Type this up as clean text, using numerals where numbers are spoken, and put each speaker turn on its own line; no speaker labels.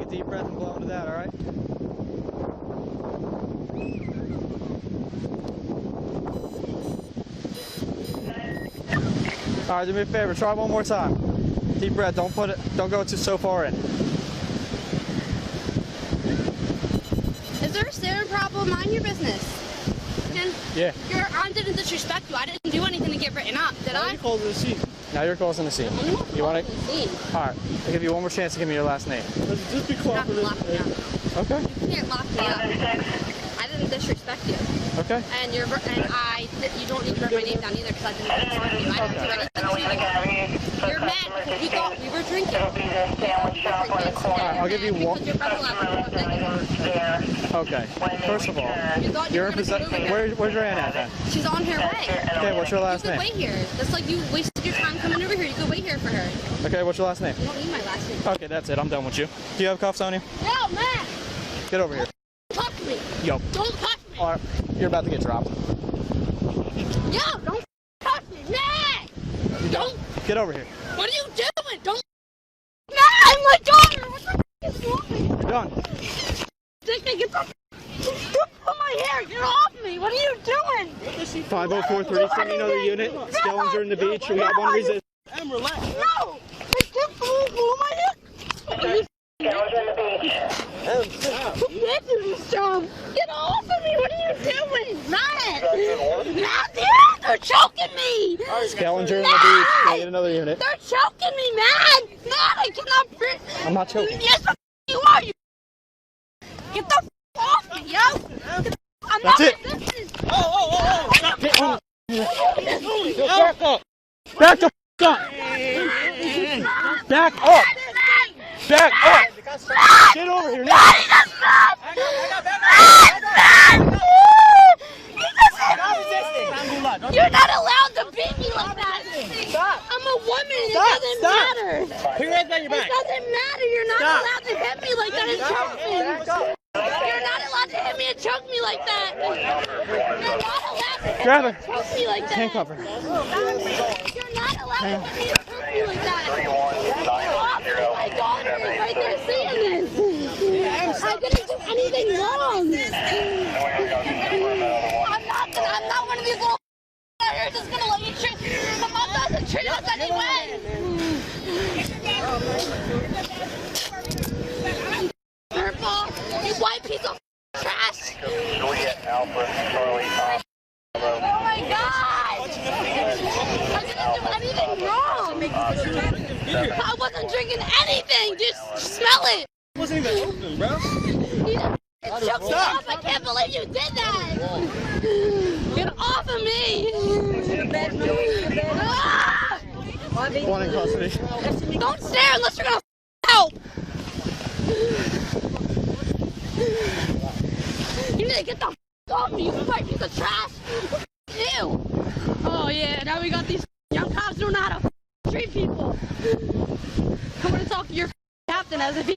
a deep breath and blow into that, alright? Alright, do me a favor, try one more time. Deep breath, don't go so far in.
Is there a staring problem? Mind your business.
Yeah.
I didn't disrespect you. I didn't do anything to get written up, did I?
You called the scene.
Now you're causing the scene. You want to? Alright, I'll give you one more chance to give me your last name.
Just be cooperative.
Okay.
You can't lock me up. I didn't disrespect you.
Okay.
And you don't need to write my name down either because I didn't disrespect you. I didn't do anything to you. You're mad because you thought we were drinking.
I'll give you one.
Because your brother left me.
Okay. First of all, you're in possession. Where's your aunt at then?
She's on her way.
Okay, what's your last name?
You could wait here. That's like you wasted your time coming over here. You could wait here for her.
Okay, what's your last name?
You don't need my last name.
Okay, that's it. I'm done with you. Do you have cuffs on you?
No, man!
Get over here.
Don't touch me!
Yo.
Don't touch me!
Alright, you're about to get dropped.
Yo, don't touch me! Man! Don't!
Get over here.
What are you doing? Don't! Man, my daughter! What the is wrong?
You're done.
Get the pull my hair! Get off me! What are you doing?
50430, send me another unit. Skellinger in the beach. We got one resist.
Em, relax.
No! I can't pull my hair!
Em,
This is strong! Get off of me! What are you doing? Matt! Matt, they're choking me!
Skellinger in the beach. Can I get another unit?
They're choking me, man! Matt, I cannot breathe!
I'm not choking.
Yes, the you are! You get the off me, yo! I'm
That's
not
it.
in business!
Back up! Back the up! Back up! Back up! Get over here now!
You're not allowed to beat me like that! Stop! I'm a woman! It doesn't matter!
Put your hands on your back.
It doesn't matter! You're not allowed to hit me like that and choke me! You're not allowed to hit me and choke me like that! You're not allowed to hit
Grab
me
her.
and choke me like that!
Handcuff her.
You're not allowed to hit me and choke me like that! My daughter is right there seeing this! I didn't do anything wrong! I'm not one of these little you're just gonna let you treat the mom doesn't treat us anyway! Purple, you white piece of trash! Oh my god! I didn't do anything wrong! I wasn't drinking anything! Just smell it!
It wasn't even open, bro.
You choked me off! I can't believe you did that! Get off of me! Ah!
One in custody.
Don't stare unless you're gonna help! You need to get the off me, you white piece of trash! Ew! Oh yeah, now we got these young cops who don't know how to treat people! I'm gonna talk to your captain as if he